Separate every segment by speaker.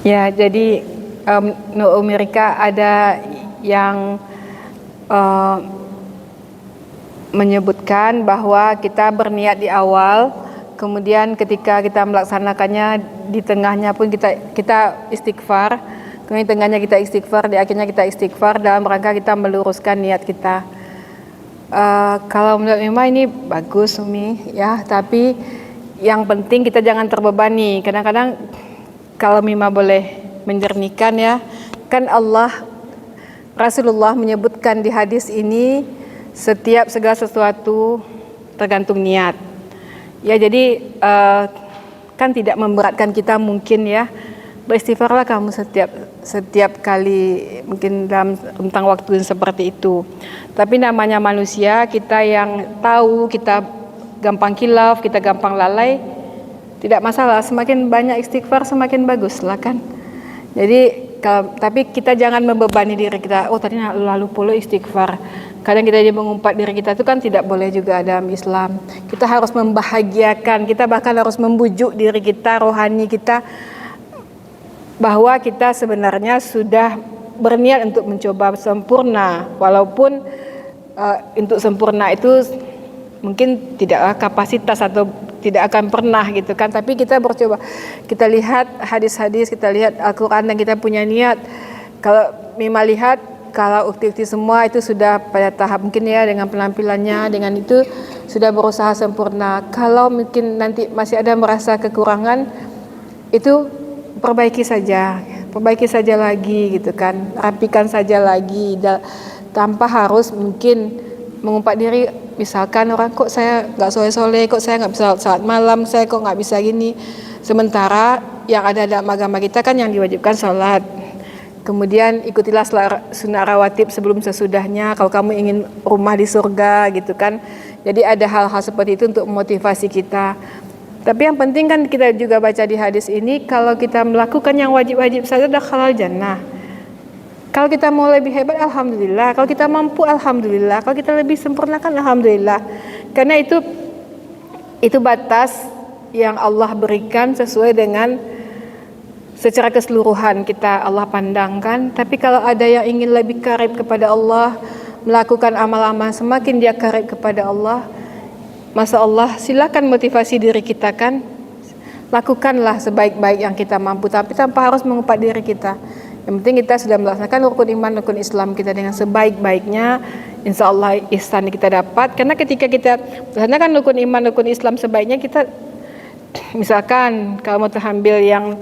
Speaker 1: Ya, jadi mereka ada yang menyebutkan bahwa kita berniat di awal, kemudian ketika kita melaksanakannya di tengahnya pun kita istighfar, kemudian di tengahnya kita istighfar, di akhirnya kita istighfar dalam rangka kita meluruskan niat kita. Kalau menurut Mima ini bagus Umi ya, tapi yang penting kita jangan terbebani. Kadang-kadang kalau Mima boleh menjernihkan ya, kan Rasulullah menyebutkan di hadis ini setiap segala sesuatu tergantung niat. Ya jadi kan tidak memberatkan kita mungkin ya. Beristighfarlah kamu setiap kali mungkin dalam rentang waktu seperti itu. Tapi namanya manusia, kita yang tahu kita gampang khilaf, kita gampang lalai, tidak masalah. Semakin banyak istighfar semakin bagus lah kan. Jadi tapi kita jangan membebani diri kita. Oh tadi lalu pula istighfar. Kadang kita jadi mengumpat diri kita itu kan tidak boleh juga dalam Islam. Kita harus membahagiakan, kita bahkan harus membujuk diri kita, rohani kita, bahwa kita sebenarnya sudah berniat untuk mencoba sempurna, walaupun untuk sempurna itu mungkin tidak kapasitas atau tidak akan pernah gitu kan, tapi kita bercoba, kita lihat hadis-hadis, kita lihat Al-Quran dan kita punya niat. Kalau Mima lihat, kalau ukti-ukti semua itu sudah pada tahap mungkin ya dengan penampilannya, dengan itu sudah berusaha sempurna. Kalau mungkin nanti masih ada merasa kekurangan, itu perbaiki saja lagi gitu kan, rapikan saja lagi, tanpa harus mungkin mengumpat diri. Misalkan orang kok saya nggak soleh-soleh, kok saya nggak bisa salat malam, saya kok nggak bisa gini. Sementara yang ada dalam agama kita kan yang diwajibkan salat. Kemudian ikutilah sunnah rawatib sebelum sesudahnya kalau kamu ingin rumah di surga gitu kan. Jadi ada hal-hal seperti itu untuk memotivasi kita. Tapi yang penting kan kita juga baca di hadis ini, kalau kita melakukan yang wajib-wajib saja dah halal jannah. Kalau kita mau lebih hebat, alhamdulillah. Kalau kita mampu, alhamdulillah. Kalau kita lebih sempurnakan, alhamdulillah. Karena itu batas yang Allah berikan sesuai dengan secara keseluruhan kita Allah pandangkan. Tapi kalau ada yang ingin lebih karib kepada Allah, melakukan amal-amal semakin dia karib kepada Allah, Masya Allah, silakan motivasi diri kita kan. Lakukanlah sebaik-baik yang kita mampu, tapi tanpa harus mengumpat diri kita. Yang penting kita sudah melaksanakan rukun iman, rukun Islam kita dengan sebaik-baiknya. Insya Allah ihsan kita dapat. Karena ketika kita melaksanakan rukun iman, rukun Islam sebaiknya, kita misalkan kalau mau terambil yang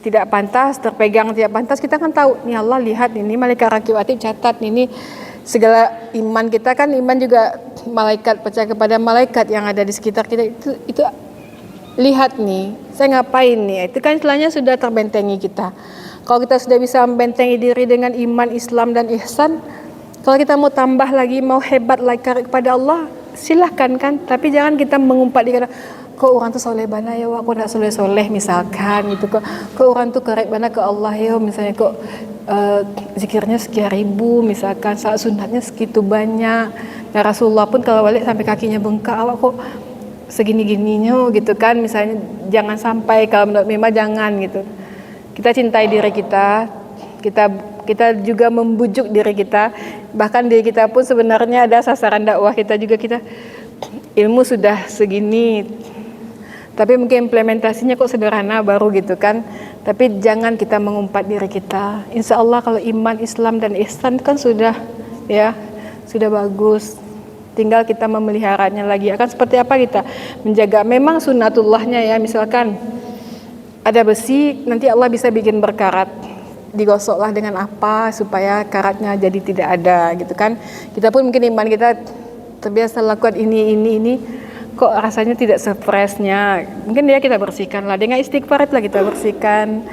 Speaker 1: tidak pantas, terpegang tidak pantas, kita kan tahu, nih Allah lihat ini malaikat rakib atid catat ini segala iman kita kan, iman juga malaikat, percaya kepada malaikat yang ada di sekitar kita, itu lihat nih saya ngapain nih, itu kan istilahnya sudah terbentengi kita. Kalau kita sudah bisa membentengi diri dengan iman, Islam dan ihsan, kalau kita mau tambah lagi, mau hebat lagi kepada Allah, silahkan kan, tapi jangan kita mengumpat diri, kok orang tuh soleh bana ya, kok nak soleh misalkan gitu, kok orang tuh karib bana ke Allah ya, misalnya kok zikirnya sekian ribu misalkan, saat sunatnya segitu banyak. Nah Rasulullah pun kalau balik sampai kakinya bengkak, awak kok segini-gininya gitu kan, misalnya. Jangan sampai, kalau menurut Mima jangan gitu. Kita cintai diri kita, kita juga membujuk diri kita, bahkan diri kita pun sebenarnya ada sasaran dakwah kita juga, kita ilmu sudah segini, tapi mungkin implementasinya kok sederhana baru gitu kan. Tapi jangan kita mengumpat diri kita. Insya Allah kalau iman, Islam dan ihsan kan sudah bagus. Tinggal kita memeliharanya lagi. Akan seperti apa kita menjaga, memang sunnatullahnya ya, misalkan ada besi, nanti Allah bisa bikin berkarat, digosoklah dengan apa supaya karatnya jadi tidak ada gitu kan. Kita pun mungkin iman kita terbiasa lakukan ini, kok rasanya tidak se-freshnya, mungkin ya kita bersihkan lah dengan istighfar, lah kita bersihkan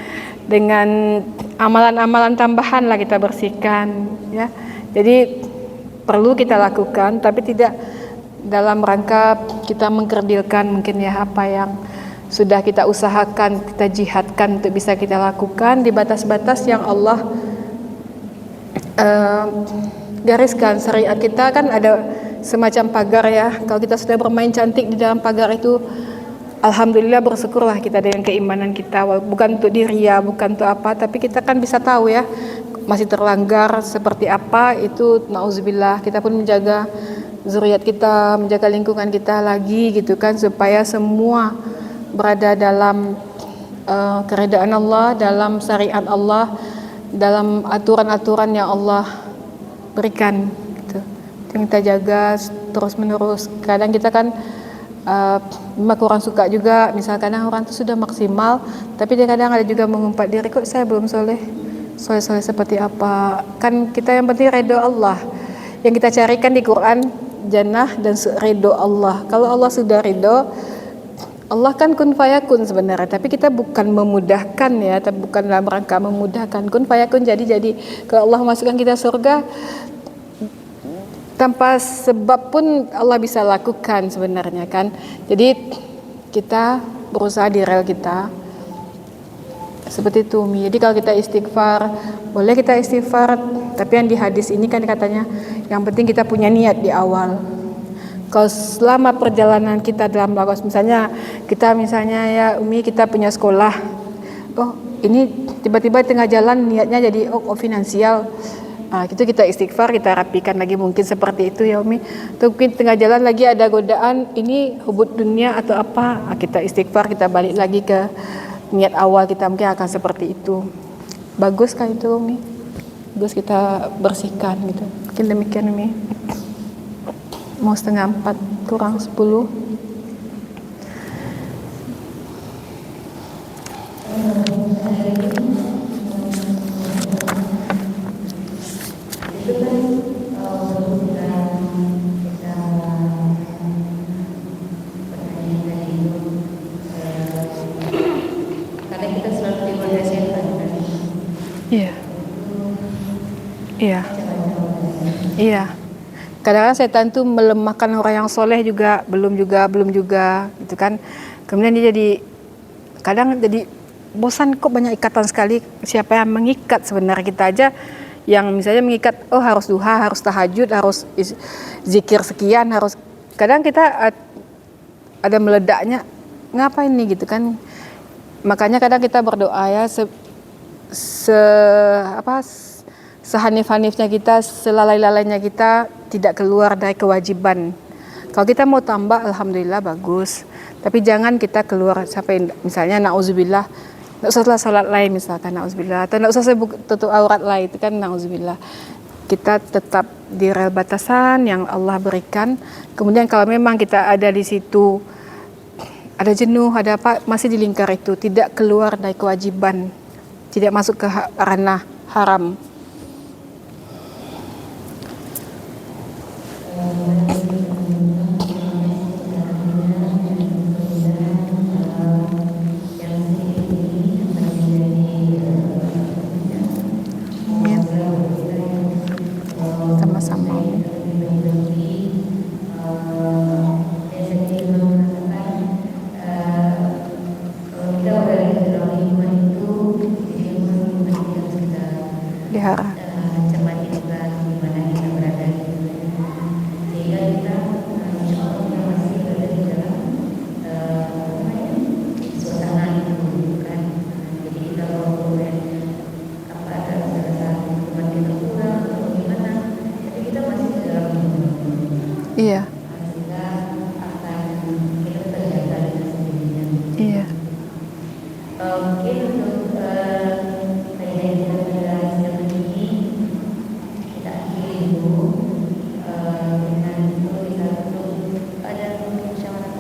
Speaker 1: dengan amalan-amalan tambahan, lah kita bersihkan ya. Jadi perlu kita lakukan, tapi tidak dalam rangka kita mengkerdilkan mungkin ya apa yang sudah kita usahakan, kita jihadkan untuk bisa kita lakukan di batas-batas yang Allah gariskan. Syariat kita kan ada semacam pagar ya. Kalau kita sudah bermain cantik di dalam pagar itu, alhamdulillah bersyukurlah kita dengan keimanan kita, bukan untuk diria, bukan untuk apa, tapi kita kan bisa tahu ya masih terlanggar seperti apa itu, nauzubillah. Kita pun menjaga zuriat kita, menjaga lingkungan kita lagi gitu kan, supaya semua berada dalam keredaan Allah, dalam syariat Allah, dalam aturan-aturan yang Allah berikan gitu. Yang kita jaga terus menerus. Kadang kita kan memang kurang suka juga, misalkan orang itu sudah maksimal tapi dia kadang ada juga mengumpat diri, kok saya belum soleh seperti apa. Kan kita yang penting ridho Allah, yang kita carikan di Quran jannah dan ridho Allah. Kalau Allah sudah ridho, Allah kan kun fayakun sebenarnya, tapi kita bukan memudahkan ya, tapi bukan dalam rangka memudahkan. Kun fayakun, jadi kalau Allah masukkan kita surga tanpa sebab pun Allah bisa lakukan sebenarnya kan. Jadi kita berusaha di rel kita seperti itu, Umi. Jadi kalau kita istighfar, boleh kita istighfar, tapi yang di hadis ini kan katanya yang penting kita punya niat di awal. Kalau selama perjalanan kita dalam melakukan, misalnya ya Umi, kita punya sekolah, oh ini tiba-tiba tengah jalan niatnya jadi finansial. Itu kita istighfar, kita rapikan lagi, mungkin seperti itu ya Umi. Atau mungkin tengah jalan lagi ada godaan, ini hubud dunia atau apa, kita istighfar, kita balik lagi ke niat awal kita, mungkin akan seperti itu. Bagus kan itu Umi? Bagus kita bersihkan gitu. Mungkin demikian Umi. Mau 3:30 kurang 10. Iya. Kadang-kadang setan itu melemahkan orang yang soleh juga, belum juga, gitu kan. Kemudian dia kadang jadi bosan, kok banyak ikatan sekali. Siapa yang mengikat sebenarnya? Kita aja yang misalnya mengikat, oh harus duha, harus tahajud, harus zikir sekian, harus. Kadang kita ada meledaknya, ngapain nih gitu kan? Makanya kadang kita berdoa ya, sehanif-hanifnya kita, selalai-lalainya kita tidak keluar dari kewajiban. Kalau kita mau tambah, alhamdulillah bagus. Tapi jangan kita keluar sampai misalnya nauzubillah, nggak usah salat lain misalkan, nauzubillah, atau nggak usah tutup aurat lain, itu kan nauzubillah. Kita tetap di rel batasan yang Allah berikan. Kemudian kalau memang kita ada di situ, ada jenuh, ada apa, masih di lingkar itu, tidak keluar dari kewajiban, tidak masuk ke ranah haram. Sama-sama. Dihara. Iya. Iya.
Speaker 2: Mungkin untuk kajian kita ini kita akhiri dulu dengan itu kita ada musyawarah.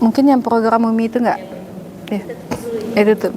Speaker 1: Mungkin yang program Umi itu enggak? Ya. Tutup.